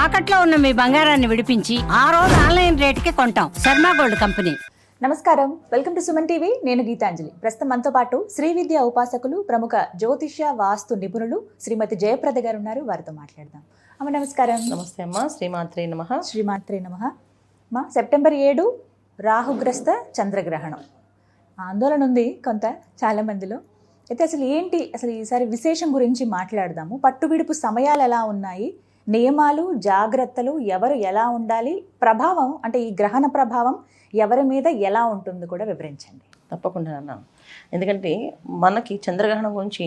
తాకట్లో ఉన్న మీ బంగారాన్ని విడిపించి ఆ రోజు ఆన్లైన్ రేటుకి కొంటాం. Sharma gold company. నమస్కారం, వెల్కమ్ టు సుమన్ టీవీ. నేను గీతాంజలి. ప్రస్తుతం మనతో పాటు శ్రీ విద్యా ఉపాసకులు, ప్రముఖ జ్యోతిష్య వాస్తు నిపుణులు శ్రీమతి జయప్రద గారు ఉన్నారు. వారితో మాట్లాడదాం. అమ్మ నమస్కారం. నమస్తే అమ్మ. శ్రీమాత్రే నమః. శ్రీమాత్రే నమః. మా సెప్టెంబర్ 7 రాహుగ్రస్త చంద్రగ్రహణం ఆందోళన ఉంది కొంత చాలా మందిలో. అయితే అసలు ఈసారి విశేషం గురించి మాట్లాడదాము. పట్టువిడుపు సమయాలు ఎలా ఉన్నాయి, నియమాలు జాగ్రత్తలు ఎవరు ఎలా ఉండాలి, ప్రభావం అంటే ఈ గ్రహణ ప్రభావం ఎవరి మీద ఎలా ఉంటుంది కూడా వివరించండి. తప్పకుండా అన్న. ఎందుకంటే మనకి చంద్రగ్రహణం గురించి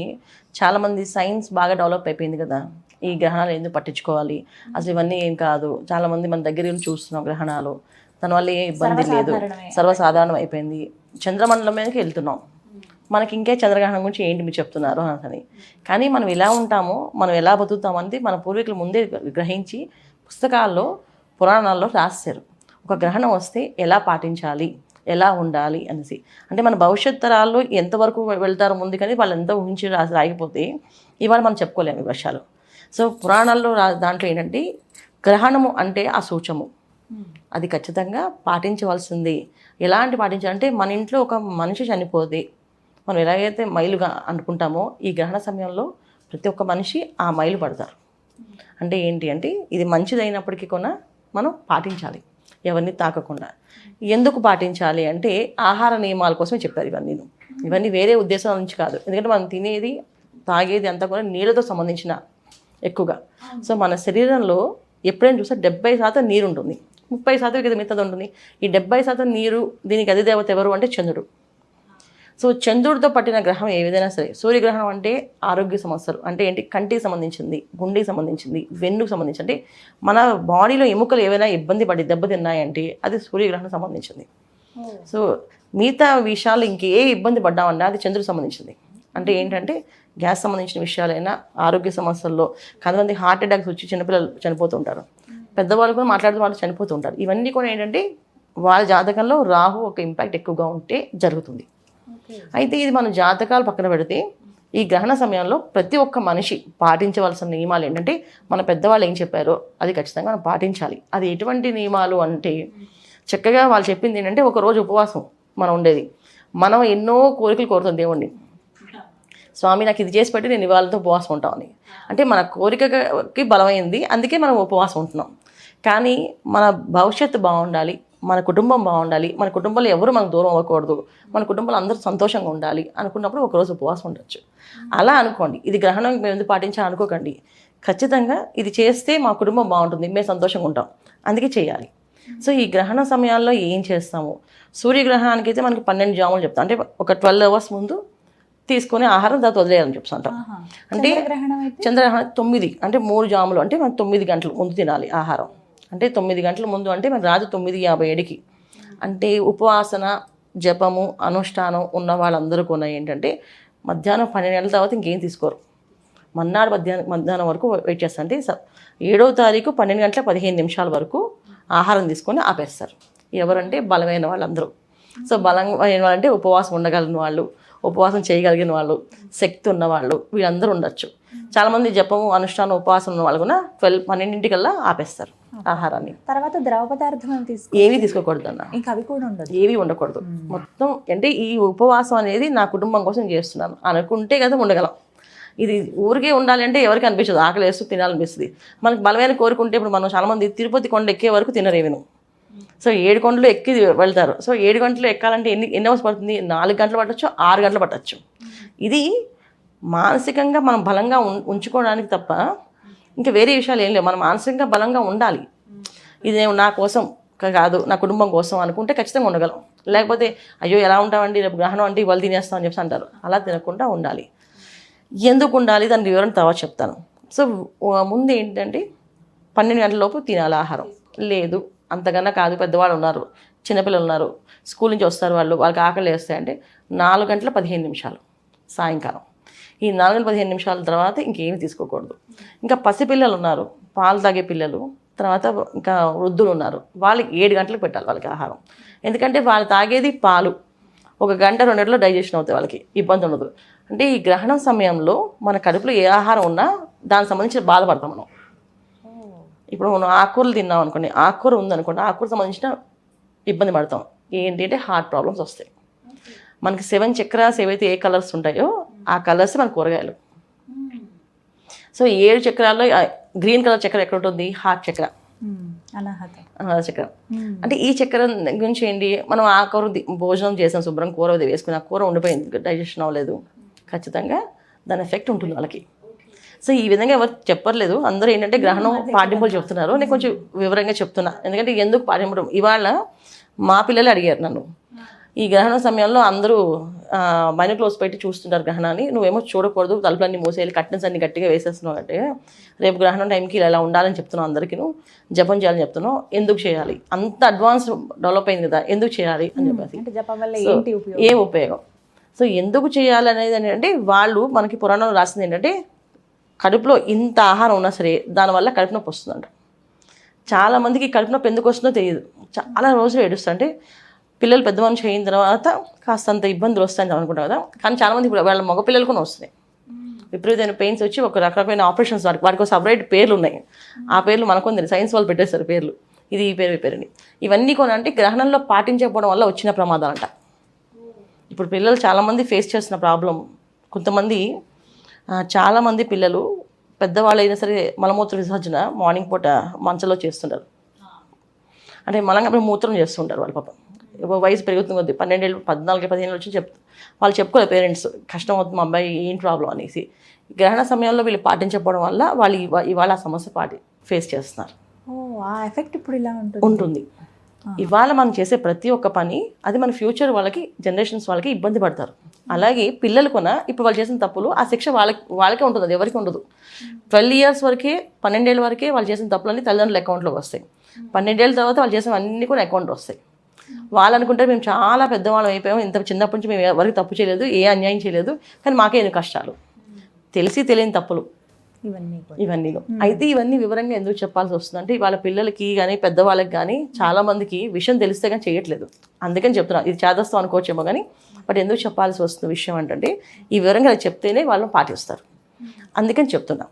చాలామంది సైన్స్ బాగా డెవలప్ అయిపోయింది కదా. ఈ గ్రహణాలు ఎందుకు పట్టించుకోవాలి, అసలు ఇవన్నీ ఏం కాదు, చాలామంది మన దగ్గర చూస్తున్నాం గ్రహణాలు, దానివల్ల ఏ ఇబ్బంది లేదు, సర్వసాధారణం అయిపోయింది. చంద్రమండలం మీదకి వెళ్తున్నాం, మనకి ఇంకే చంద్రగ్రహణం గురించి ఏంటి మీరు చెప్తున్నారు అని. కానీ మనం ఎలా ఉంటామో, మనం ఎలా బతుకుతామంటే మన పూర్వీకులు ముందే గ్రహించి పుస్తకాల్లో పురాణాల్లో రాశారు. ఒక గ్రహణం వస్తే ఎలా పాటించాలి, ఎలా ఉండాలి అనేసి. అంటే మన భవిష్యత్ తరాల్లో ఎంతవరకు వెళ్తారో ముందు, కానీ వాళ్ళు ఎంత ఊహించి రాకపోతే ఇవాళ మనం చెప్పుకోలేము ఈ వర్షాలు. సో పురాణాల్లో దాంట్లో ఏంటంటే గ్రహణము అంటే ఆ సూచము, అది ఖచ్చితంగా పాటించవలసింది. ఎలాంటి పాటించాలంటే మన ఇంట్లో ఒక మనిషి చనిపోతే మనం ఎలాగైతే మైలుగా అనుకుంటామో, ఈ గ్రహణ సమయంలో ప్రతి ఒక్క మనిషి ఆ మైలు పడతారు. అంటే ఏంటి అంటే ఇది మంచిదైనప్పటికీ కూడా మనం పాటించాలి, ఎవరిని తాకకుండా. ఎందుకు పాటించాలి అంటే ఆహార నియమాల కోసమే చెప్పారు ఇవన్నీ వేరే ఉద్దేశాల నుంచి కాదు. ఎందుకంటే మనం తినేది తాగేది అంతా కూడా నీళ్ళతో సంబంధించిన ఎక్కువగా. సో మన శరీరంలో ఎప్పుడైనా చూస్తే 70% నీరు ఉంటుంది, 30% కదా మిగతాది ఉంటుంది. ఈ 70% నీరు, దీనికి అధిదేవత ఎవరు అంటే చంద్రుడు. సో చంద్రుడితో పట్టిన గ్రహం ఏ విధంగా సరే, సూర్యగ్రహణం అంటే ఆరోగ్య సమస్యలు, అంటే ఏంటి, కంటికి సంబంధించింది, గుండెకి సంబంధించింది, వెన్నుకు సంబంధించి, అంటే మన బాడీలో ఎముకలు ఏవైనా ఇబ్బంది పడి దెబ్బతిన్నాయంటే అది సూర్యగ్రహణం సంబంధించింది. సో మిగతా విషయాలు ఇంకే ఇబ్బంది పడ్డామన్నా అది చంద్రుడికి సంబంధించింది. అంటే ఏంటంటే గ్యాస్ సంబంధించిన విషయాలైనా, ఆరోగ్య సమస్యల్లో కొంతమంది హార్ట్ అటాక్స్ వచ్చి చిన్నపిల్లలు చనిపోతుంటారు, పెద్దవాళ్ళు కూడా మాట్లాడుతూ వాళ్ళు చనిపోతుంటారు. ఇవన్నీ కూడా ఏంటంటే వాళ్ళ జాతకంలో రాహు ఒక ఇంపాక్ట్ ఎక్కువగా ఉంటే జరుగుతుంది. అయితే ఇది మన జాతకాలు పక్కన పెడితే ఈ గ్రహణ సమయంలో ప్రతి ఒక్క మనిషి పాటించవలసిన నియమాలు ఏంటంటే మన పెద్దవాళ్ళు ఏం చెప్పారో అది ఖచ్చితంగా మనం పాటించాలి. అది ఎటువంటి నియమాలు అంటే చక్కగా వాళ్ళు చెప్పింది ఏంటంటే ఒకరోజు ఉపవాసం మనం ఉండేది. మనం ఎన్నో కోరికలు కోరుతాం దేవుణ్ణి, స్వామి నాకు ఇది చేసి పెట్టి నేను ఇవాళతో ఉపవాసం ఉంటామని. అంటే మన కోరికకి బలమైంది, అందుకే మనం ఉపవాసం ఉంటున్నాం. కానీ మన భవిష్యత్తు బాగుండాలి, మన కుటుంబం బాగుండాలి, మన కుటుంబంలో ఎవరు మనకు దూరం అవ్వకూడదు, మన కుటుంబంలో అందరూ సంతోషంగా ఉండాలి అనుకున్నప్పుడు ఒకరోజు ఉపవాసం ఉండొచ్చు. అలా అనుకోండి. ఇది గ్రహణం మేము ఎందుకు పాటించాలి అనుకోకండి. ఖచ్చితంగా ఇది చేస్తే మా కుటుంబం బాగుంటుంది, మేము సంతోషంగా ఉంటాం, అందుకే చేయాలి. సో ఈ గ్రహణ సమయాల్లో ఏం చేస్తాము, సూర్యగ్రహణానికి అయితే మనకి 12 జాములు చెప్తాం. అంటే ఒక 12 hours ముందు తీసుకొని ఆహారం దాన్ని వదిలేయాలని చెప్తుంటాం. అంటే చంద్రగ్రహణం 9 అంటే 3 జాములు, అంటే మనం 9 గంటలు ముందు తినాలి ఆహారం. అంటే 9 గంటల ముందు అంటే మన రాత్రి 9:57కి. అంటే ఉపవాసన, జపము, అనుష్ఠానం ఉన్న వాళ్ళందరూ కూడా ఏంటంటే మధ్యాహ్నం 12 గంటల తర్వాత ఇంకేం తీసుకోరు. మన్నాడు మధ్యాహ్నం వరకు వెయిట్ చేస్తారు. అంటే 7వ తారీఖు 12 గంటల 15 నిమిషాల వరకు ఆహారం తీసుకొని ఆపేస్తారు. ఎవరంటే బలమైన వాళ్ళందరూ. సో బలమైన వాళ్ళంటే ఉపవాసం ఉండగలిగిన వాళ్ళు, ఉపవాసం చేయగలిగిన వాళ్ళు, శక్తి ఉన్నవాళ్ళు, వీళ్ళందరూ ఉండొచ్చు. చాలామంది జపము, అనుష్ఠానం, ఉపవాసం ఉన్న వాళ్ళు కూడా 12-12 ఆపేస్తారు ఆహారాన్ని. తర్వాత ద్రవ పదార్థం ఏవి తీసుకోకూడదు అన్న, ఇంకా అవి కూడా ఉండదు, ఏవి ఉండకూడదు. మొత్తం అంటే ఈ ఉపవాసం అనేది నా కుటుంబం కోసం చేస్తున్నాను అనుకుంటే కదా ఉండగలం. ఇది ఊరికే ఉండాలి అంటే ఎవరికి అనిపించదు, ఆకలి వేస్తూ తినాలనిపిస్తుంది. మనకు బలమైన కోరుకుంటే ఇప్పుడు మనం చాలామంది తిరుపతి కొండ ఎక్కే వరకు తినరేవిను. సో 7 కొండలు ఎక్కి వెళ్తారు. సో 7 గంటలు ఎక్కాలంటే ఎన్ని అవర్స్ పడుతుంది, 4 గంటలు పట్టచ్చు, 6 గంటలు పట్టచ్చు. ఇది మానసికంగా మనం బలంగా ఉంచుకోవడానికి తప్ప ఇంకా వేరే విషయాలు ఏం లేవు. మనం మానసికంగా బలంగా ఉండాలి. ఇది నేను నా కోసం కాదు, నా కుటుంబం కోసం అనుకుంటే ఖచ్చితంగా ఉండగలం. లేకపోతే అయ్యో ఎలా ఉంటామండి, రేపు గ్రహణం అంటే ఇవాళ తినేస్తాం అని చెప్పి అంటారు. అలా తినకుండా ఉండాలి. ఎందుకు ఉండాలి దానికి వివరణ తర్వాత చెప్తాను. సో ముందు ఏంటంటే 12 గంటల లోపు తినాలి ఆహారం. లేదు అంతకన్నా కాదు, పెద్దవాళ్ళు ఉన్నారు, చిన్నపిల్లలు ఉన్నారు, స్కూల్ నుంచి వస్తారు, వాళ్ళకి ఆకలి వేస్తాయంటే 4 గంటల 15 నిమిషాలు సాయంకాలం. ఈ 4 గంటల 15 నిమిషాల తర్వాత ఇంకేమి తీసుకోకూడదు. ఇంకా పసిపిల్లలు ఉన్నారు, పాలు తాగే పిల్లలు, తర్వాత ఇంకా వృద్ధులు ఉన్నారు, వాళ్ళకి 7 గంటలకు పెట్టాలి వాళ్ళకి ఆహారం. ఎందుకంటే వాళ్ళు తాగేది పాలు, 1 గంట 2 గంటల్లో డైజెషన్ అవుతాయి, వాళ్ళకి ఇబ్బంది ఉండదు. అంటే ఈ గ్రహణం సమయంలో మన కడుపులో ఏ ఆహారం ఉన్నా దానికి సంబంధించి బాధపడతాం మనం. ఇప్పుడు మనం ఆకుకూరలు తిన్నాం అనుకోండి, ఆకుకూర ఉందనుకోండి, ఆకుకూర సంబంధించిన ఇబ్బంది పడతాం. ఏంటి అంటే హార్ట్ ప్రాబ్లమ్స్ వస్తాయి. మనకి 7 చక్రాస్ ఏవైతే ఏ కలర్స్ ఉంటాయో ఆ కలర్స్ మన కూరగాయలు. సో 7 చక్రాల్లో గ్రీన్ కలర్ చక్ర ఎక్కడ ఉంటుంది? హార్ట్ చక్ర, అనాహత చక్ర. అంటే ఈ చక్ర గురించి ఏంటి, మనం ఆ కూర భోజనం చేసాం, శుభ్రం కూర వేసుకుని ఆ కూర ఉండిపోయింది, డైజెషన్ అవ్వలేదు, ఖచ్చితంగా దాని ఎఫెక్ట్ ఉంటుంది వాళ్ళకి. సో ఈ విధంగా ఎవరు చెప్పట్లేదు, అందరూ ఏంటంటే గ్రహణం పాటింపులు చెప్తున్నారు. నేను కొంచెం వివరంగా చెప్తున్నా, ఎందుకంటే ఎందుకు పాటింపడం. ఇవాళ మా పిల్లలు అడిగారు నన్ను, ఈ గ్రహణ సమయంలో అందరూ మైనక్లోస్ పెట్టి చూస్తుంటారు గ్రహణాన్ని, నువ్వేమో చూడకూడదు, తలుపులన్నీ మూసేయాలి, కర్టన్స్ అన్ని గట్టిగా వేసేస్తున్నావు అంటే, రేపు గ్రహణం టైంకి ఇలా ఉండాలని చెప్తున్నావు, అందరికీ జపం చేయాలని చెప్తున్నావు, ఎందుకు చేయాలి, అంత అడ్వాన్స్ డెవలప్ అయింది కదా, ఎందుకు చేయాలి అని చెప్పేసి. ఏ ఉపయోగం. సో ఎందుకు చేయాలి అనేది ఏంటంటే, వాళ్ళు మనకి పురాణంలో రాసింది ఏంటంటే, కడుపులో ఇంత ఆహారం ఉన్నా సరే దానివల్ల కడుపు నొప్పి వస్తుందంట. చాలామందికి కడుపు నొప్పి ఎందుకు వస్తుందో తెలియదు, చాలా రోజులు ఏడుస్తుంటే పిల్లలు పెద్ద మనిషి అయిన తర్వాత కాస్తంత ఇబ్బందులు వస్తాయని అనుకుంటాం కదా, కానీ చాలామంది ఇప్పుడు వాళ్ళ మగ పిల్లలు కూడా వస్తున్నాయి, విపరీతమైన పెయిన్స్ వచ్చి ఒక రకరకమైన ఆపరేషన్స్, వాటికి సపరేట్ పేర్లు ఉన్నాయి, ఆ పేర్లు మనకు సైన్స్ వాళ్ళు పెట్టేస్తారు పేర్లు, ఇది ఈ పేరు ఈ పేరుని. ఇవన్నీ కూడా అంటే గ్రహణంలో పాటించకపోవడం వల్ల వచ్చిన ప్రమాదాలంట. ఇప్పుడు పిల్లలు చాలామంది ఫేస్ చేస్తున్న ప్రాబ్లం, కొంతమంది చాలామంది పిల్లలు పెద్దవాళ్ళు అయినా సరే మలమూత్ర విసర్జన మార్నింగ్ పూట మంచంలో చేస్తుంటారు, అంటే మలంగా మూత్రం చేస్తుంటారు వాళ్ళ పాపం. వయసు పెరుగుతుంది కొద్ది 12 ఏళ్ళు 14 15 వచ్చి వాళ్ళు చెప్పుకోలేదు పేరెంట్స్, కష్టం అవుతుంది మా అబ్బాయి ఏం ప్రాబ్లం అనేసి. గ్రహణ సమయంలో వీళ్ళు పాటించకపోవడం వల్ల వాళ్ళు ఇవాళ ఆ సమస్య ఫేస్ చేస్తున్నారు. ఎఫెక్ట్ ఇప్పుడు ఇలా ఉంటుంది. ఇవాళ మనం చేసే ప్రతి ఒక్క పని అది మన ఫ్యూచర్ వాళ్ళకి, జనరేషన్స్ వాళ్ళకి ఇబ్బంది పడతారు. అలాగే పిల్లలు కూడా ఇప్పుడు వాళ్ళు చేసిన తప్పులు ఆ శిక్ష వాళ్ళకే ఉంటుంది, అది ఎవరికి ఉండదు. 12 years వరకే, 12 ఏళ్ళ వరకే వాళ్ళు చేసిన తప్పులన్నీ తల్లిదండ్రుల అకౌంట్లోకి వస్తాయి. 12 ఏళ్ళ తర్వాత వాళ్ళు చేసిన అన్నీ కూడా అకౌంట్ వస్తాయి. వాళ్ళు అనుకుంటే మేము చాలా పెద్దవాళ్ళం అయిపోయాము, ఇంత చిన్నప్పటి నుంచి మేము ఎవరికి తప్పు చేయలేదు, ఏ అన్యాయం చేయలేదు, కానీ మాకే ఎన్ని కష్టాలు, తెలిసి తెలియని తప్పులు ఇవన్నీ. అయితే ఇవన్నీ వివరంగా ఎందుకు చెప్పాల్సి వస్తుంది అంటే, వాళ్ళ పిల్లలకి కానీ పెద్దవాళ్ళకి కానీ చాలా మందికి విషయం తెలిస్తే కానీ చేయట్లేదు. అందుకని చెప్తున్నా, ఇది చేదస్తాం అనుకోవచ్చేమో కానీ, బట్ ఎందుకు చెప్పాల్సి వస్తున్న విషయం అంటే ఈ వివరంగా చెప్తేనే వాళ్ళు పాటిస్తారు, అందుకని చెప్తున్నా.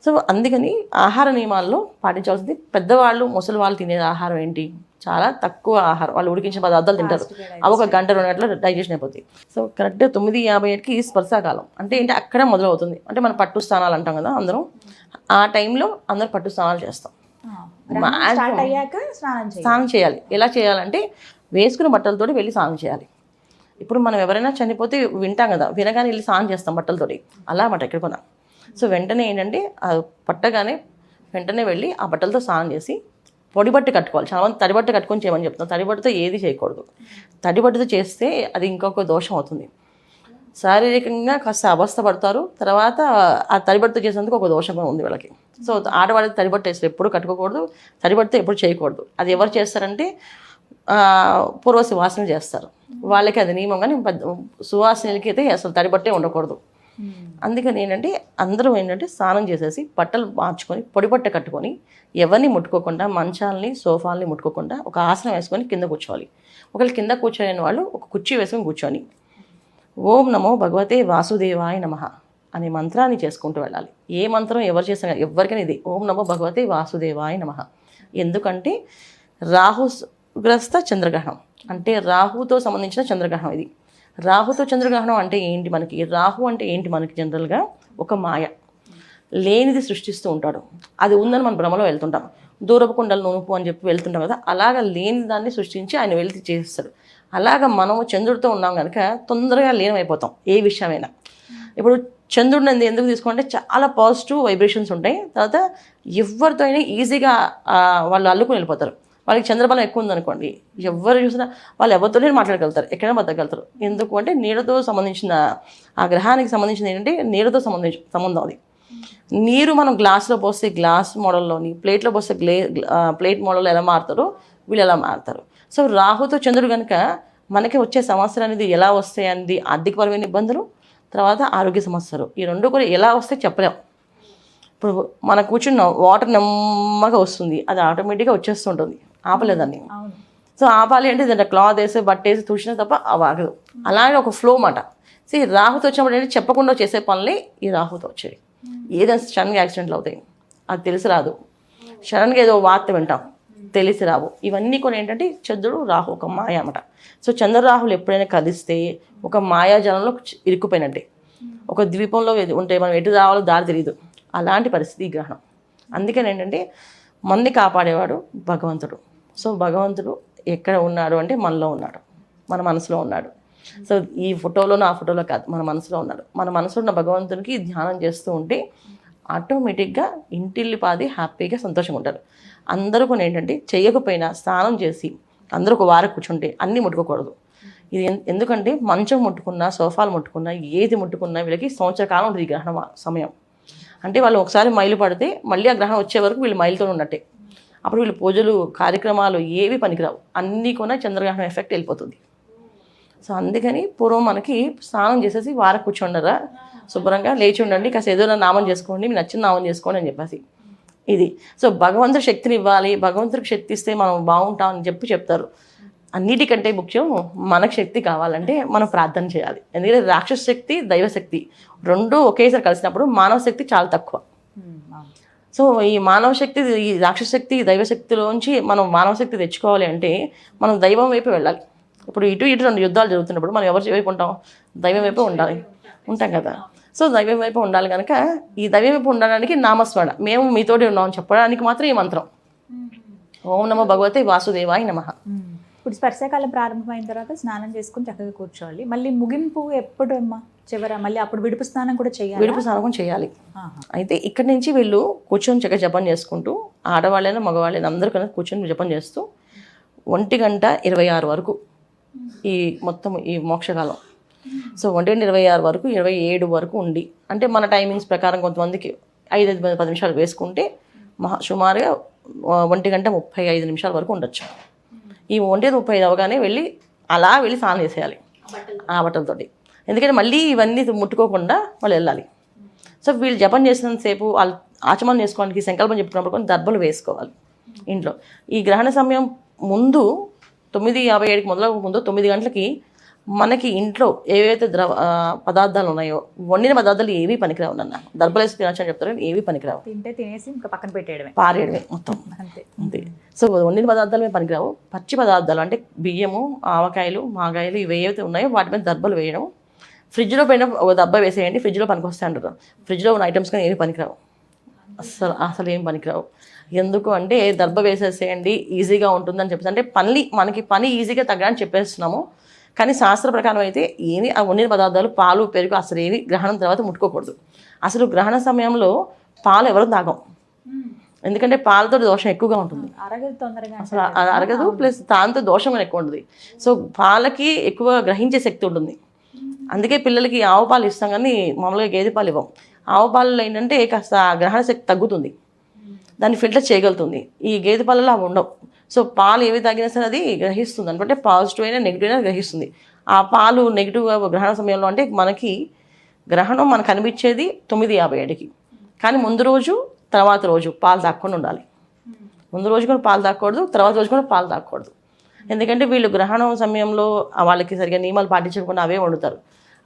సో అందుకని ఆహార నియమాల్లో పాటించాల్సింది, పెద్దవాళ్ళు ముసలి వాళ్ళు తినే ఆహారం ఏంటి, చాలా తక్కువ ఆహారం, వాళ్ళు ఉడికించిన పదార్థాలు తింటారు, అవి ఒక గంట 2 గంటల డైజెషన్ అయిపోతాయి. సో కరెక్ట్గా 9:57కి స్పర్శాకాలం అంటే ఏంటి, అక్కడ మొదలవుతుంది. అంటే మనం పట్టు స్నానాలు అంటాం కదా అందరం, ఆ టైంలో అందరూ పట్టు స్నానాలు చేస్తాం. స్నానం చేయాలి. ఎలా చేయాలంటే వేసుకున్న బట్టలతోటి వెళ్ళి స్నానం చేయాలి. ఇప్పుడు మనం ఎవరైనా చనిపోతే వింటాం కదా, వినగానే వెళ్ళి స్నానం చేస్తాం బట్టలతోటి, అలా అన్నమాట ఇక్కడ కూడా. సో వెంటనే ఏంటంటే పట్టగానే వెంటనే వెళ్ళి ఆ బట్టలతో స్నానం చేసి పొడి బట్ట కట్టుకోవాలి. చాలామంది తడి బట్ట కట్టుకొని చేయమని చెప్తాం, తడి బట్టతో ఏది చేయకూడదు. తడి బట్టతో చేస్తే అది ఇంకొక దోషం అవుతుంది, శారీరకంగా కాస్త అవస్థ పడతారు. తర్వాత ఆ తడి బట్టతో చేసేందుకు ఒక దోషం ఉంది వీళ్ళకి. సో ఆడవాళ్ళకి తడి బట్ట వేస్తారు, ఎప్పుడు కట్టుకోకూడదు, తడి బట్టతో ఎప్పుడు చేయకూడదు. అది ఎవరు చేస్తారంటే పూర్వ సువాసనలు చేస్తారు, వాళ్ళకి అది నియమం. కానీ సువాసనలకి అయితే అసలు తడి బట్టే ఉండకూడదు. అందుకని ఏంటంటే అందరూ ఏంటంటే స్నానం చేసేసి బట్టలు మార్చుకొని పొడి బట్ట కట్టుకొని ఎవరిని ముట్టుకోకుండా, మంచాలని సోఫాలని ముట్టుకోకుండా ఒక ఆసనం వేసుకొని కింద కూర్చోవాలి. ఒకవేళ కింద కూర్చోలేని వాళ్ళు ఒక కుర్చీ వేసుకొని కూర్చొని ఓం నమో భగవతే వాసుదేవాయ నమః అనే మంత్రాన్ని చేసుకుంటూ వెళ్ళాలి. ఏ మంత్రం ఎవరు చేసినా ఎవరికైనా ఇది ఓం నమో భగవతే వాసుదేవాయ నమః. ఎందుకంటే రాహుగ్రస్త చంద్రగ్రహణం అంటే రాహుతో సంబంధించిన చంద్రగ్రహణం ఇది. రాహుతో చంద్రగ్రహణం అంటే ఏంటి, మనకి రాహు అంటే ఏంటి, మనకి జనరల్గా ఒక మాయ, లేనిది సృష్టిస్తూ ఉంటాడు. అది ఉందని మన భ్రమలో వెళ్తుంటాం, దూరపు కుండలు నూనుపు అని చెప్పి వెళ్తుంటాం కదా, అలాగా లేని దాన్ని సృష్టించి ఆయన వెళ్తి చేస్తాడు. అలాగా మనము చంద్రుడితో ఉన్నాం కనుక తొందరగా లీనమైపోతాం ఏ విషయమైనా. ఇప్పుడు చంద్రుడిని ఎందుకు తీసుకుంటే చాలా పాజిటివ్ వైబ్రేషన్స్ ఉంటాయి, తర్వాత ఎవరితో అయినా ఈజీగా వాళ్ళు అల్లుకుని వెళ్ళిపోతారు. వాళ్ళకి చంద్రబలం ఎక్కువ ఉందనుకోండి, ఎవరు చూసినా వాళ్ళు ఎవరితోనే మాట్లాడగలుగుతారు, ఎక్కడైనా బతకగలుగుతారు. ఎందుకు అంటే నీరుతో సంబంధించిన, ఆ గ్రహానికి సంబంధించింది ఏంటంటే నీరుతో సంబంధం అది. నీరు మనం గ్లాస్లో పోస్తే గ్లాస్ మోడల్లోని, ప్లేట్లో పోస్తే ప్లేట్ మోడల్లో ఎలా మారుతారో వీళ్ళు ఎలా మారుతారు. సో రాహుతో చంద్రుడు కనుక మనకి వచ్చే సమస్యలు అనేది ఎలా వస్తాయి అనేది ఆర్థికపరమైన ఇబ్బందులు, తర్వాత ఆరోగ్య సమస్యలు, ఈ రెండు కూడా ఎలా వస్తాయి చెప్పలేము. ఇప్పుడు మన కూర్చున్న వాటర్ నెమ్మగా వస్తుంది, అది ఆటోమేటిక్గా వచ్చేస్తుంటుంది, ఆపలేదాన్ని. సో ఆపాలి అంటే దాంట్లో క్లాత్ వేసి బట్టేసి తుడిచినా తప్ప అవి ఆగదు. అలాగే ఒక ఫ్లో మాట. సో ఈ రాహుతో వచ్చినప్పుడు ఏంటి, చెప్పకుండా చేసే పనులే ఈ రాహుతో వచ్చాయి. ఏదైనా సడన్గా యాక్సిడెంట్లు అవుతాయి, అది తెలిసి రాదు. సడన్గా ఏదో వార్త వింటాం, తెలిసి రావు. ఇవన్నీ కొన్ని ఏంటంటే చంద్రుడు రాహు ఒక మాయ అన్నమాట. సో చంద్రరాహులు ఎప్పుడైనా కలిస్తే ఒక మాయాజలంలో ఇరుక్కుపోయినట్టే, ఒక ద్వీపంలో ఉంటే మనం ఎటు రావాలో దారి తెలియదు, అలాంటి పరిస్థితి ఈ గ్రహణం. అందుకని ఏంటంటే మనని కాపాడేవాడు భగవంతుడు. సో భగవంతుడు ఎక్కడ ఉన్నాడు అంటే మనలో ఉన్నాడు, మన మనసులో ఉన్నాడు. సో ఈ ఫోటోలోనూ ఆ ఫోటోలో కాదు, మన మనసులో ఉన్నాడు. మన మనసులో ఉన్న భగవంతునికి ధ్యానం చేస్తూ ఉంటే ఆటోమేటిక్గా ఇంటిల్లిపాది హ్యాపీగా సంతోషంగా ఉంటారు. అందరూ కొన్ని ఏంటంటే చేయకపోయినా స్నానం చేసి అందరూ ఒక వారం కూర్చుంటే అన్నీ ముట్టుకోకూడదు. ఇది ఎందుకంటే మంచం ముట్టుకున్నా, సోఫాలు ముట్టుకున్నా, ఏది ముట్టుకున్నా వీళ్ళకి సంవత్సర కాలం ఉంటుంది ఈ గ్రహణం సమయం. అంటే వాళ్ళు ఒకసారి మైలు పడితే మళ్ళీ ఆ గ్రహణం వచ్చే వరకు వీళ్ళు మైలుతో ఉన్నట్టే. అప్పుడు వీళ్ళు పూజలు కార్యక్రమాలు ఏవి పనికిరావు, అన్నీ కూడా చంద్రగ్రహణం ఎఫెక్ట్ వెళ్ళిపోతుంది. సో అందుకని పూర్వం మనకి స్నానం చేసేసి వారం కూర్చోండరా, శుభ్రంగా లేచి ఉండండి, కాస్త ఏదైనా నామం చేసుకోండి, మీకు నచ్చిన నామం చేసుకోండి అని చెప్పేసి ఇది. సో భగవంతుడు శక్తిని ఇవ్వాలి, భగవంతుడికి శక్తి ఇస్తే మనం బాగుంటాం అని చెప్తారు. అన్నిటికంటే ముఖ్యం మనకు శక్తి కావాలంటే మనం ప్రార్థన చేయాలి. ఎందుకంటే రాక్షస శక్తి, దైవశక్తి రెండు ఒకేసారి కలిసినప్పుడు మానవ శక్తి చాలా తక్కువ. సో ఈ మానవ శక్తి, ఈ రాక్షస శక్తి, దైవశక్తిలోంచి మనం మానవ శక్తి తెచ్చుకోవాలి అంటే మనం దైవం వైపు వెళ్ళాలి. ఇప్పుడు ఇటు రెండు యుద్ధాలు జరుగుతున్నప్పుడు మనం ఎవరి వైపు ఉంటాం? దైవం వైపు ఉంటాం కదా. సో దైవం వైపు ఉండాలి కనుక ఈ దైవం వైపు ఉండడానికి నామస్మరణ, మేము మీతోటి ఉన్నామని చెప్పడానికి మాత్రం ఈ మంత్రం ఓం నమో భగవతే వాసుదేవాయ నమః. ఇప్పుడు స్పర్శకాలం ప్రారంభమైన తర్వాత స్నానం చేసుకుని చక్కగా కూర్చోవాలి. మళ్ళీ ముగింపు ఎప్పుడు అమ్మా? చివర మళ్ళీ అప్పుడు విడుపు స్నానం కూడా చేయాలి. విడుపు స్నానం కూడా చేయాలి. అయితే ఇక్కడి నుంచి వీళ్ళు కూర్చొని చక్కగా జపం చేసుకుంటూ, ఆడవాళ్ళైనా మగవాళ్ళైనా అందరూ కనుక కూర్చొని జపం చేస్తూ 1:26 వరకు ఈ మొత్తం ఈ మోక్షకాలం. సో 1:26 వరకు 27 వరకు ఉండి, అంటే మన టైమింగ్స్ ప్రకారం కొంతమందికి 5-10 నిమిషాలు వేసుకుంటే సుమారుగా 1:35 వరకు ఉండొచ్చు. ఈ 1:35 అవగానే అలా వెళ్ళి స్నానం చేసేయాలి ఆ బట్టలతోటి. ఎందుకంటే మళ్ళీ ఇవన్నీ ముట్టుకోకుండా వాళ్ళు వెళ్ళాలి. సో వీళ్ళు జపం చేసినంతసేపు వాళ్ళు ఆచమనం చేసుకోవడానికి సంకల్పం చెప్పుకున్నప్పుడు కొన్ని దర్భలు వేసుకోవాలి ఇంట్లో. ఈ గ్రహణ సమయం ముందు 9:57కి మొదలక ముందు 9 గంటలకి మనకి ఇంట్లో ఏవైతే పదార్థాలు ఉన్నాయో, వండిన పదార్థాలు ఏవి పనికిరావు. నన్న దర్భలు వేసి తినచ్చు అని చెప్తారు, ఏవి పనికిరావు. తినేసి ఇంకా పక్కన పెట్టేయడమే, పారేయడమే మొత్తం అంతే. సో వండిన పదార్థాలు పనికిరావు. పచ్చి పదార్థాలు అంటే బియ్యము, ఆవకాయలు, మాగాయలు ఇవి ఏవైతే ఉన్నాయో వాటి మీద దర్భలు వేయడం. ఫ్రిడ్జ్లో పైన ఒక దెబ్బ వేసేయండి, ఫ్రిడ్జ్లో పనికి వస్తాయి అంటారు. ఫ్రిడ్జ్లో ఉన్న ఐటమ్స్ కానీ ఏమి పనికిరావు, అసలు ఏం పనికిరావు. ఎందుకు అంటే దర్భ వేసేసేయండి ఈజీగా ఉంటుందని చెప్పేసి, అంటే మనకి పని ఈజీగా తగ్గడానికి చెప్పేస్తున్నాము. కానీ శాస్త్ర ప్రకారం అయితే ఏమి ఆ వండిన పదార్థాలు, పాలు, పెరుగు అసలు ఏవి గ్రహణం తర్వాత ముట్టుకోకూడదు. అసలు గ్రహణ సమయంలో పాలు ఎవరు తాగం, ఎందుకంటే పాలతో దోషం ఎక్కువగా ఉంటుంది, అసలు అరగదు. ప్లస్ దాంతో దోషం ఎక్కువ ఉంటుంది. సో పాలకి ఎక్కువ గ్రహించే శక్తి ఉంటుంది. అందుకే పిల్లలకి ఆవు పాలు ఇస్తాం కానీ మామూలుగా గేదె పాలు ఇవ్వం. ఆవు పాలలో ఏంటంటే కాస్త గ్రహణ శక్తి తగ్గుతుంది, దాన్ని ఫిల్టర్ చేయగలుగుతుంది. ఈ గేదె పాలలో అవి ఉండవు. సో పాలు ఏవి తాగినా సరే అది గ్రహిస్తుంది, అంటే పాజిటివ్ అయినా నెగిటివ్ అయినా గ్రహిస్తుంది. ఆ పాలు నెగిటివ్గా గ్రహణ సమయంలో, అంటే మనకి గ్రహణం మనకు కనిపించేది 9:57కి, కానీ ముందు రోజు తర్వాత రోజు పాలు తాగకుండా ఉండాలి. ముందు రోజు కూడా పాలు తాగకూడదు, తర్వాత రోజు కూడా పాలు తాగకూడదు. ఎందుకంటే వీళ్ళు గ్రహణం సమయంలో వాళ్ళకి సరిగ్గా నియమాలు పాటించకుండా అవే వండుతారు.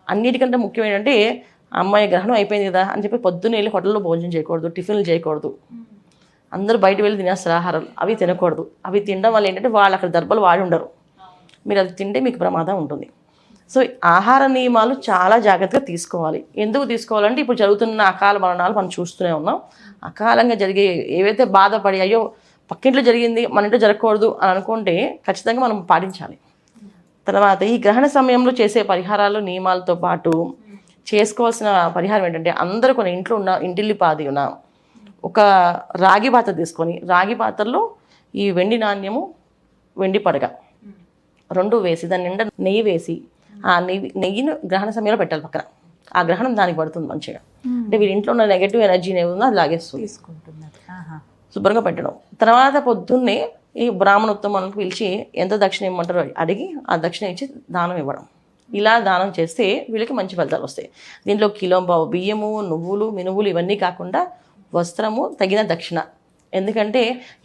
అన్నిటికంటే ముఖ్యం ఏంటంటే అమ్మాయి గ్రహణం అయిపోయింది కదా అని చెప్పి పొద్దున్న వెళ్ళి హోటల్లో భోజనం చేయకూడదు, టిఫిన్లు చేయకూడదు. అందరూ బయట వెళ్ళి తినేస్తారు ఆహారాలు, అవి తినకూడదు. అవి తినడం వల్ల ఏంటంటే వాళ్ళు అక్కడ దర్భలు వాడి ఉండరు, మీరు అది తింటే మీకు ప్రమాదం ఉంటుంది. సో ఆహార నియమాలు చాలా జాగ్రత్తగా తీసుకోవాలి. ఎందుకు తీసుకోవాలంటే ఇప్పుడు జరుగుతున్న అకాల మరణాలు మనం చూస్తూనే ఉన్నాం. అకాలంగా జరిగే ఏవైతే బాధపడి అయ్యో పక్కింట్లో జరిగింది మన ఇంట్లో జరగకూడదు అని అనుకుంటే ఖచ్చితంగా మనం పాటించాలి. తర్వాత ఈ గ్రహణ సమయంలో చేసే పరిహారాలు నియమాలతో పాటు చేసుకోవాల్సిన పరిహారం ఏంటంటే అందరూ కొన్ని ఇంట్లో ఉన్న ఇంటిల్లిపాది ఉన్న ఒక రాగి పాత్ర తీసుకొని, రాగి పాత్రలో ఈ వెండి నాణ్యము, వెండి పడగ రెండు వేసి దాని నిండా నెయ్యి వేసి ఆ నెయ్యిని గ్రహణ సమయంలో పెట్టాలి పక్కన. ఆ గ్రహణం దానికి పడుతుంది మంచిగా. అంటే వీరి ఇంట్లో ఉన్న నెగటివ్ ఎనర్జీ ఏమి ఉందో అది లాగేస్తుంది. శుభ్రంగా పెట్టడం. తర్వాత పొద్దున్నే ఈ బ్రాహ్మణోత్తమానికి పిలిచి ఎంత దక్షిణ ఇవ్వమంటారో అడిగి ఆ దక్షిణ ఇచ్చి దానం ఇవ్వడం. ఇలా దానం చేస్తే వీళ్ళకి మంచి ఫలితాలు వస్తాయి. దీంట్లో కిలోంబావు బియ్యము, నువ్వులు, మినువులు ఇవన్నీ కాకుండా వస్త్రము, తగిన దక్షిణ. ఎందుకంటే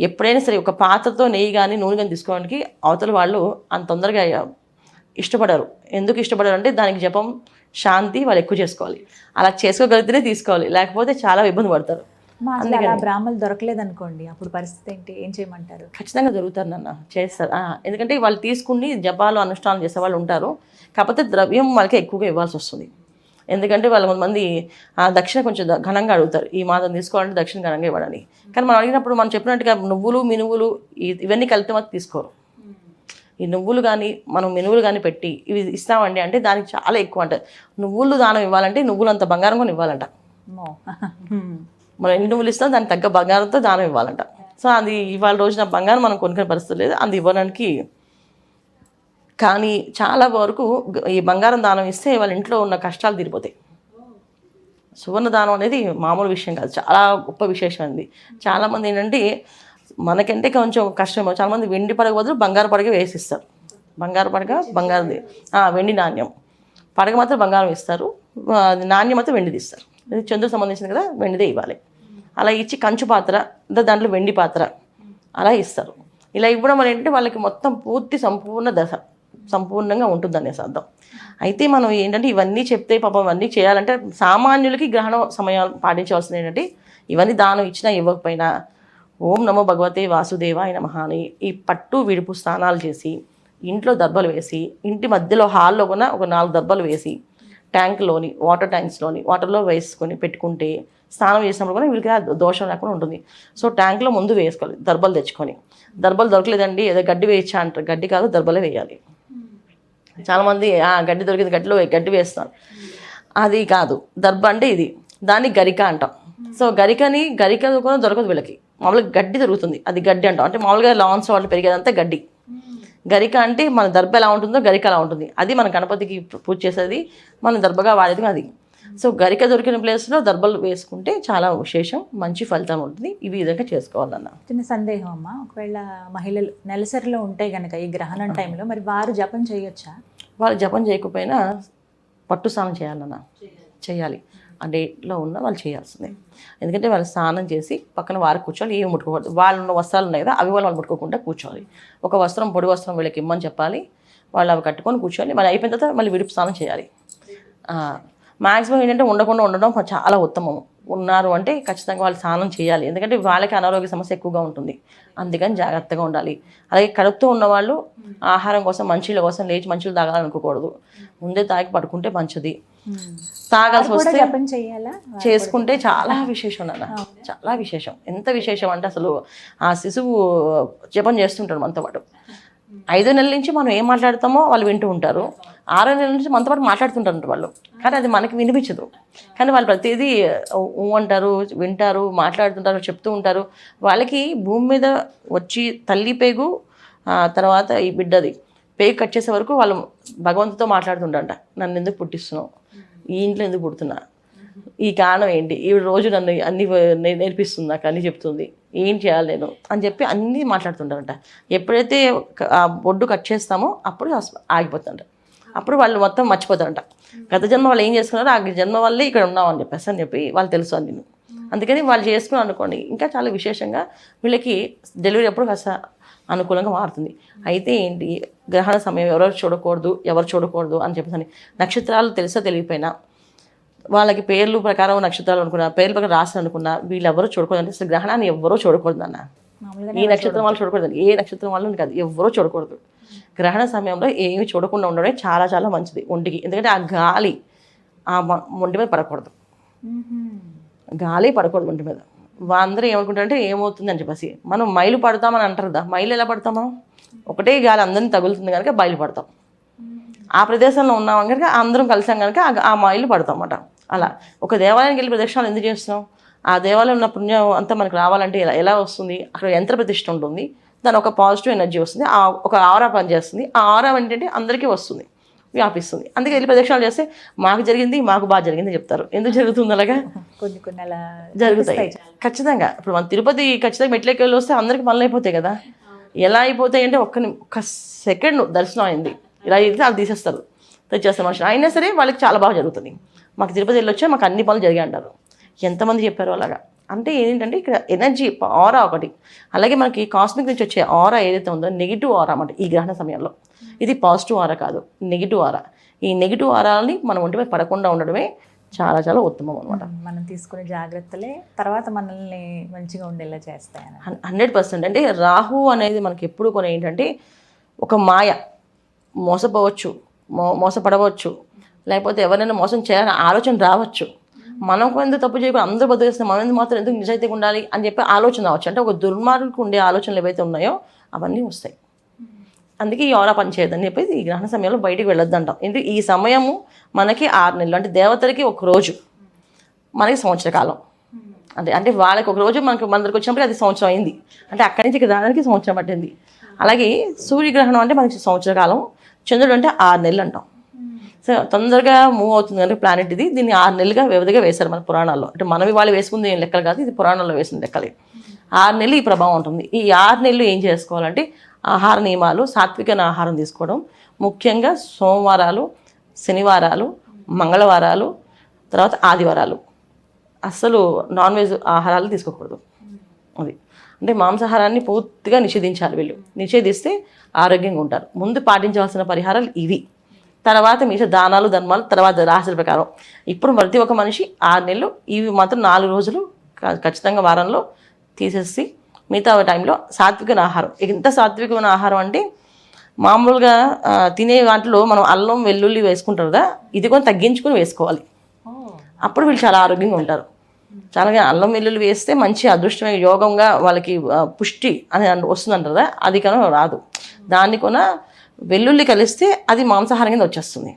ఎప్పుడైనా సరే ఒక పాత్రతో నెయ్యి కానీ నూనె కానీ తీసుకోవడానికి అవతల వాళ్ళు అంత తొందరగా ఇష్టపడరు. ఎందుకు ఇష్టపడరు అంటే దానికి జపం, శాంతి వాళ్ళు ఎక్కువ చేసుకోవాలి. అలా చేసుకోగలిగితేనే తీసుకోవాలి, లేకపోతే చాలా ఇబ్బంది పడతారు. అసలు అలా బ్రాహ్మణులు దొరకలేదు అనుకోండి, అప్పుడు పరిస్థితి ఏంటి, ఏం చేయమంటారు? ఖచ్చితంగా దొరుకుతారు నాన్న, చేస్తారు. ఎందుకంటే వాళ్ళు తీసుకుని జపాలు అనుష్ఠానం చేసే వాళ్ళు ఉంటారు. కాకపోతే ద్రవ్యం వాళ్ళకి ఎక్కువగా ఇవ్వాల్సి వస్తుంది. ఎందుకంటే వాళ్ళు కొంతమంది దక్షిణ కొంచెం ఘనంగా అడుగుతారు, ఈ మాత్రం తీసుకోవాలంటే దక్షిణ ఘనంగా ఇవ్వడానికి. కానీ మనం అడిగినప్పుడు మనం చెప్పినట్టుగా నువ్వులు మినువులు ఇవన్నీ కలిపితే మాత్రం తీసుకోరు. ఈ నువ్వులు కానీ మనం మినువులు కానీ పెట్టి ఇవి ఇస్తామండి అంటే దానికి చాలా ఎక్కువ అంటారు. నువ్వులు దానం ఇవ్వాలంటే నువ్వులు అంత బంగారం కూడా ఇవ్వాలంట. మనం ఎన్ని నువ్వులు ఇస్తాం దానికి తగ్గ బంగారంతో దానం ఇవ్వాలంట. సో అది ఇవాళ రోజున బంగారం మనం కొనుక్కునే పరిస్థితి లేదు, అది ఇవ్వడానికి. కానీ చాలా వరకు ఈ బంగారం దానం ఇస్తే వాళ్ళ ఇంట్లో ఉన్న కష్టాలు తీరిపోతాయి. సువర్ణ దానం అనేది మామూలు విషయం కాదు, చాలా గొప్ప విశేషమైనది. చాలామంది ఏంటంటే మనకంటే కొంచెం కష్టమేమో, చాలామంది వెండి పడగ బదులు బంగారు పడగ వేసిస్తారు. బంగారు పడగ బంగారుది, వెండి నాణ్యం, పడగ మాత్రం బంగారం ఇస్తారు, నాణ్యం మాత్రం వెండిది ఇస్తారు. ఇది చంద్రుకు సంబంధించింది కదా, వెండిదే ఇవ్వాలి. అలా ఇచ్చి కంచు పాత్ర దాంట్లో వెండి పాత్ర అలా ఇస్తారు. ఇలా ఇవ్వడం వల్ల ఏంటంటే వాళ్ళకి మొత్తం పూర్తి సంపూర్ణంగా ఉంటుందనే అర్థం. అయితే మనం ఏంటంటే ఇవన్నీ చెప్తే పాపం ఇవన్నీ చేయాలంటే సామాన్యులకి గ్రహణ సమయాలు పాటించవలసింది ఏంటంటే ఇవన్నీ దానం ఇచ్చినా ఇవ్వకపోయినా ఓం నమో భగవతే వాసుదేవాయ నమః అని ఈ పట్టు విడుపు స్నానాలు చేసి ఇంట్లో దర్బలు వేసి ఇంటి మధ్యలో హాల్లో కూడా ఒక 4 దర్బలు వేసి ట్యాంక్లోని వాటర్ ట్యాంక్స్లోని వాటర్లో వేసుకొని పెట్టుకుంటే స్నానం చేసినప్పుడు కూడా వీళ్ళకి దోషం లేకుండా ఉంటుంది. సో ట్యాంక్లో ముందు వేసుకోవాలి దర్బలు తెచ్చుకొని. దర్బలు దొరకలేదండి ఏదో గడ్డి వేయచ్చా అంటారు, గడ్డి కాదు దర్బలే వేయాలి. చాలామంది గడ్డి దొరికింది గడ్డి వేస్తున్నారు, అది కాదు. దర్బ అంటే ఇది, దాన్ని గరిక అంటాం. సో గరిక కూడా దొరకదు వీళ్ళకి, మామూలుగా గడ్డి దొరుకుతుంది, అది గడ్డి అంటాం. అంటే మామూలుగా లాన్స్ వాళ్ళు పెరిగేదంతా గడ్డి. గరిక అంటే మన దర్బ ఎలా ఉంటుందో గరిక అలా ఉంటుంది. అది మన గణపతికి పూజ చేసేది, మనం దర్బగా వాడేది అది. సో గరిక దొరికిన ప్లేస్లో దర్బలు వేసుకుంటే చాలా విశేషం, మంచి ఫలితం ఉంటుంది. ఈ విధంగా చేసుకోవాలన్న. చిన్న సందేహం అమ్మ, ఒకవేళ మహిళలు నెలసరిలో ఉంటే కనుక ఈ గ్రహణం టైంలో మరి వారు జపం చేయొచ్చా? వాళ్ళు జపం చేయకపోయినా పట్టు స్నానం చేయాలన్న, చేయాలి. ఆ డేట్లో ఉన్న వాళ్ళు చేయాల్సిందే. ఎందుకంటే వాళ్ళు స్నానం చేసి పక్కన వారు కూర్చోవాలి, ఏమి ముట్టుకోకూడదు. వాళ్ళు ఉన్న వస్త్రాలు ఉన్నాయి కదా అవి వాళ్ళు ముట్టుకోకుండా కూర్చోవాలి. ఒక వస్త్రం పొడి వస్త్రం వీళ్ళకి ఇమ్మని చెప్పాలి, వాళ్ళు అవి కట్టుకొని కూర్చోవాలి. మళ్ళీ అయిపోయిన తర్వాత మళ్ళీ విడుపు స్నానం చేయాలి. మ్యాక్సిమం ఏంటంటే ఉండకుండా ఉండడం చాలా ఉత్తమం. ఉన్నారు అంటే ఖచ్చితంగా వాళ్ళు స్నానం చేయాలి, ఎందుకంటే వాళ్ళకి అనారోగ్య సమస్య ఎక్కువగా ఉంటుంది. అందుకని జాగ్రత్తగా ఉండాలి. అలాగే కడుపుతో ఉన్నవాళ్ళు ఆహారం కోసం మంచిల కోసం లేచి మంచిలు తాగాలనుకోకూడదు, ముందే తాగి పడుకుంటే మంచిది. తాగాల్సి వస్తే చేసుకుంటే చాలా విశేషం నాన్న, చాలా విశేషం. ఎంత విశేషం అంటే అసలు ఆ శిశువు జపం చేస్తుంటాడు మనతో పాటు. 5 నెలల నుంచి మనం ఏం మాట్లాడతామో వాళ్ళు వింటూ ఉంటారు, 6 నెలల నుంచి మనతో పాటు మాట్లాడుతుంటారు వాళ్ళు. కానీ అది మనకి వినిపించదు, కానీ వాళ్ళు ప్రతిదీ అంటారు, వింటారు, మాట్లాడుతుంటారు, చెప్తూ ఉంటారు. వాళ్ళకి భూమి మీద వచ్చి తల్లి పేగు తర్వాత ఈ బిడ్డది పేగు కట్ చేసే వరకు వాళ్ళు భగవంతుతో మాట్లాడుతుంటారంట. నన్ను ఎందుకు పుట్టిస్తున్నావు, ఈ ఇంట్లో ఎందుకు పుడుతున్నా, ఈ కారణం ఏంటి, ఈ రోజు నన్ను అన్ని నేర్పిస్తుంది, నాకు అన్నీ చెప్తుంది, ఏం చేయాలి నేను అని చెప్పి అన్నీ మాట్లాడుతుంటారంట. ఎప్పుడైతే ఆ బొడ్డు కట్ చేస్తామో అప్పుడు ఆగిపోతుంట, అప్పుడు వాళ్ళు మొత్తం మర్చిపోతారంట గత జన్మ వాళ్ళు ఏం చేసుకున్నారో ఆ జన్మ వల్లే ఇక్కడ ఉన్నామని చెప్పి వాళ్ళు తెలుసు అని నేను. అందుకని వాళ్ళు చేసుకుని అనుకోండి ఇంకా చాలా విశేషంగా వీళ్ళకి డెలివరీ అప్పుడు కాస్త అనుకూలంగా మారుతుంది. అయితే ఏంటి గ్రహణ సమయం ఎవరు చూడకూడదు అని చెప్పేసి నక్షత్రాలు తెలుసో తెలియపోయినా వాళ్ళకి పేర్లు ప్రకారం నక్షత్రాలు అనుకున్నా, పేర్ల ప్రకారం రాసి అనుకున్నా వీళ్ళు ఎవరో చూడకూడదు. అంటే అసలు గ్రహణాన్ని ఎవరో చూడకూడదు అన్న, ఈ నక్షత్రం వాళ్ళు చూడకూడదు, ఏ నక్షత్రం వాళ్ళు కాదు, ఎవరో చూడకూడదు. గ్రహణ సమయంలో ఏమి చూడకుండా ఉండడమే చాలా చాలా మంచిది ఒంటికి. ఎందుకంటే ఆ గాలి ఆ ఒంటి మీద పడకూడదు, గాలి పడకూడదు ఒంటి మీద. అందరూ ఏమనుకుంటారంటే ఏమవుతుంది అని చెప్పేసి మనం మైలు పడతామని అంటారు కదా, మైలు ఎలా పడతాం మనం, ఒకటే గాలి అందరినీ తగులుతుంది కనుక బయలు పడతాం. ఆ ప్రదేశంలో ఉన్నాం కనుక అందరం కలిసాం కనుక ఆ మైలు పడతాం అన్నమాట. అలా ఒక దేవాలయానికి వెళ్ళి ప్రదక్షిణాలు ఎందుకు చేస్తున్నాం, ఆ దేవాలయం ఉన్న పుణ్యం అంతా మనకు రావాలంటే ఎలా వస్తుంది, అక్కడ యంత్ర ప్రతిష్ఠ ఉంటుంది, దాని ఒక పాజిటివ్ ఎనర్జీ వస్తుంది, ఒక ఆరా పనిచేస్తుంది, ఆ ఆరా ఏంటంటే అందరికీ వస్తుంది, వ్యాపిస్తుంది. అందుకే వెళ్ళి ప్రదక్షిణాలు చేస్తే మాకు జరిగింది, మాకు బాగా జరిగింది చెప్తారు. ఎందుకు జరుగుతుంది అలాగా, కొన్ని అలా జరుగుతాయి ఖచ్చితంగా. ఇప్పుడు మన తిరుపతి ఖచ్చితంగా మెట్లకి వెళ్ళి వస్తే అందరికీ పనులు అయిపోతాయి కదా. ఎలా అయిపోతాయి అంటే ఒక్క సెకండ్ దర్శనం అయింది, ఇలా అయితే వాళ్ళు తీసేస్తారు, తెచ్చేస్తారు మనుషులు. అయినా సరే వాళ్ళకి చాలా బాగా జరుగుతుంది. మాకు తిరుపతి వెళ్ళి వచ్చా మాకు అన్ని పనులు జరిగాయి అంటారు. ఎంతమంది చెప్పారు అలాగా. అంటే ఏంటంటే ఇక్కడ ఎనర్జీ ఆరా ఒకటి, అలాగే మనకి కాస్మిక్ నుంచి వచ్చే ఆరా ఏదైతే ఉందో నెగిటివ్ ఆరా అన్నమాట. ఈ గ్రహణ సమయంలో ఇది పాజిటివ్ ఆరా కాదు, నెగిటివ్ ఆరా. ఈ నెగిటివ్ ఆరాలని మనం ఒంటిపై పడకుండా ఉండడమే చాలా చాలా ఉత్తమం అనమాట. మనం తీసుకునే జాగ్రత్తలే తర్వాత మనల్ని మంచిగా ఉండేలా చేస్తాయని. 100%. అంటే రాహు అనేది మనకి ఎప్పుడు కొన్ని ఏంటంటే ఒక మాయ, మోసపోవచ్చు, మోసపడవచ్చు, లేకపోతే ఎవరైనా మోసం చేయాలని ఆలోచన రావచ్చు. మనం ఎందుకు తప్పు చేయకుండా అందరూ బతుకేస్తే మనం ఎందుకు మాత్రం ఎందుకు నిజాయితీగా ఉండాలి అని చెప్పి ఆలోచన రావచ్చు. అంటే ఒక దుర్మార్గులకు ఉండే ఆలోచనలు ఏవైతే ఉన్నాయో అవన్నీ వస్తాయి. అందుకే ఈ ఆరా పని చేయొద్దని చెప్పేసి ఈ గ్రహణ సమయంలో బయటికి వెళ్ళొద్దు అంటాం. ఎందుకు ఈ సమయము మనకి 6 నెలలు, అంటే దేవతలకి ఒక రోజు, మనకి సంవత్సర కాలం. అంటే వాళ్ళకి ఒక రోజు మనకి మన దగ్గరికి వచ్చినప్పుడు అది సంవత్సరం అయింది. అంటే అక్కడి నుంచి ఇక్కడ రావడానికి సంవత్సరం పట్టింది. అలాగే సూర్యగ్రహణం అంటే మనకి సంవత్సర కాలం, చంద్రుడు అంటే 6 నెలలు అంటాం. సో తొందరగా మూవ్ అవుతుంది అంటే ప్లానెట్ ఇది. దీన్ని 6 నెలలుగా వ్యవధిగా వేశారు మన పురాణాల్లో. అంటే మనవి వాళ్ళు వేసుకుంది ఏం లెక్కలు కాదు, ఇది పురాణాల్లో వేసిన లెక్కలే. 6 నెలలు ఈ ప్రభావం ఉంటుంది. ఈ 6 నెలలు ఏం చేసుకోవాలంటే ఆహార నియమాలు, సాత్వికమైన ఆహారం తీసుకోవడం, ముఖ్యంగా సోమవారాలు, శనివారాలు, మంగళవారాలు, తర్వాత ఆదివారాలు అస్సలు నాన్ వెజ్ ఆహారాలు తీసుకోకూడదు. అది అంటే మాంసాహారాన్ని పూర్తిగా నిషేధించాలి. వీళ్ళు నిషేధిస్తే ఆరోగ్యంగా ఉంటారు. ముందు పాటించవలసిన పరిహారాలు ఇవి, తర్వాత మిగతా దానాలు ధర్మాలు తర్వాత రాశుల ప్రకారం. ఇప్పుడు ప్రతి ఒక్క మనిషి 6 నెలలు ఇవి మాత్రం 4 రోజులు ఖచ్చితంగా వారంలో తీసేసి మిగతా టైంలో సాత్వికమైన ఆహారం. ఎంత సాత్వికమైన ఆహారం అంటే మామూలుగా తినే వాటిలో మనం అల్లం వెల్లుల్లి వేసుకుంటారు కదా, ఇది కొంచెం తగ్గించుకొని వేసుకోవాలి. అప్పుడు వీళ్ళు చాలా ఆరోగ్యంగా ఉంటారు. చాలా అల్లం వెల్లుల్లి వేస్తే మంచి అదృష్టమైన యోగంగా వాళ్ళకి పుష్టి అని వస్తుందంటారు కదా, అది కనుక రాదు. దాన్ని కొన వెల్లుల్లి కలిస్తే అది మాంసాహారం కింద వచ్చేస్తుంది.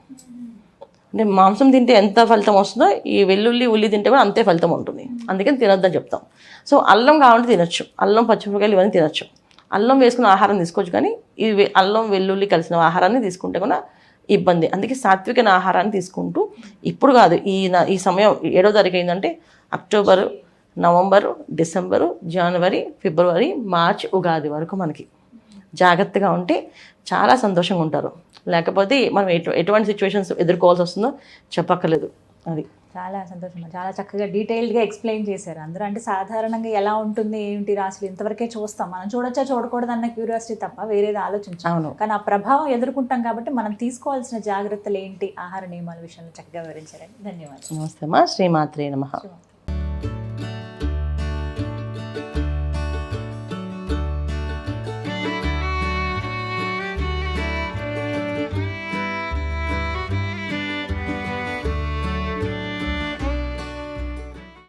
అంటే మాంసం తింటే ఎంత ఫలితం వస్తుందో ఈ వెల్లుల్లి ఉల్లి తింటే కూడా అంతే ఫలితం ఉంటుంది. అందుకని తినొద్దని చెప్తాం. సో అల్లం కావాలంటే తినొచ్చు, అల్లం పచ్చిమిరపకాయలు ఇవన్నీ తినొచ్చు. అల్లం వేసుకున్న ఆహారం తీసుకోవచ్చు, కానీ ఇవి అల్లం వెల్లుల్లి కలిసిన ఆహారాన్ని తీసుకుంటే కూడా ఇబ్బంది. అందుకే సాత్వికమైన ఆహారాన్ని తీసుకుంటూ ఇప్పుడు కాదు, ఈ సమయం 7వ తారీఖు అయిందంటే అక్టోబరు, నవంబరు, డిసెంబరు, జనవరి, ఫిబ్రవరి, మార్చ్, ఉగాది వరకు మనకి జాగ్రత్తగా ఉంటే చాలా సంతోషంగా ఉంటారు. లేకపోతే మనం ఎటువంటి సిచ్యువేషన్స్ ఎదుర్కోవాల్సి వస్తుందో చెప్పక్కర్లేదు. అది చాలా సంతోషం. చాలా చక్కగా డీటెయిల్డ్గా ఎక్స్ప్లెయిన్ చేశారు అందరూ. అంటే సాధారణంగా ఎలా ఉంటుంది ఏంటి రాశులు ఇంతవరకే చూస్తాం, మనం చూడొచ్చా చూడకూడదు అన్న క్యూరియాసిటీ తప్ప వేరేది ఆలోచించాం. అవును. కానీ ఆ ప్రభావం ఎదుర్కొంటాం కాబట్టి మనం తీసుకోవాల్సిన జాగ్రత్తలు ఏంటి, ఆహార నియమాల విషయంలో చక్కగా వివరించారండి. ధన్యవాదాలు. నమస్తే అమ్మా. శ్రీమాత్రే నమః.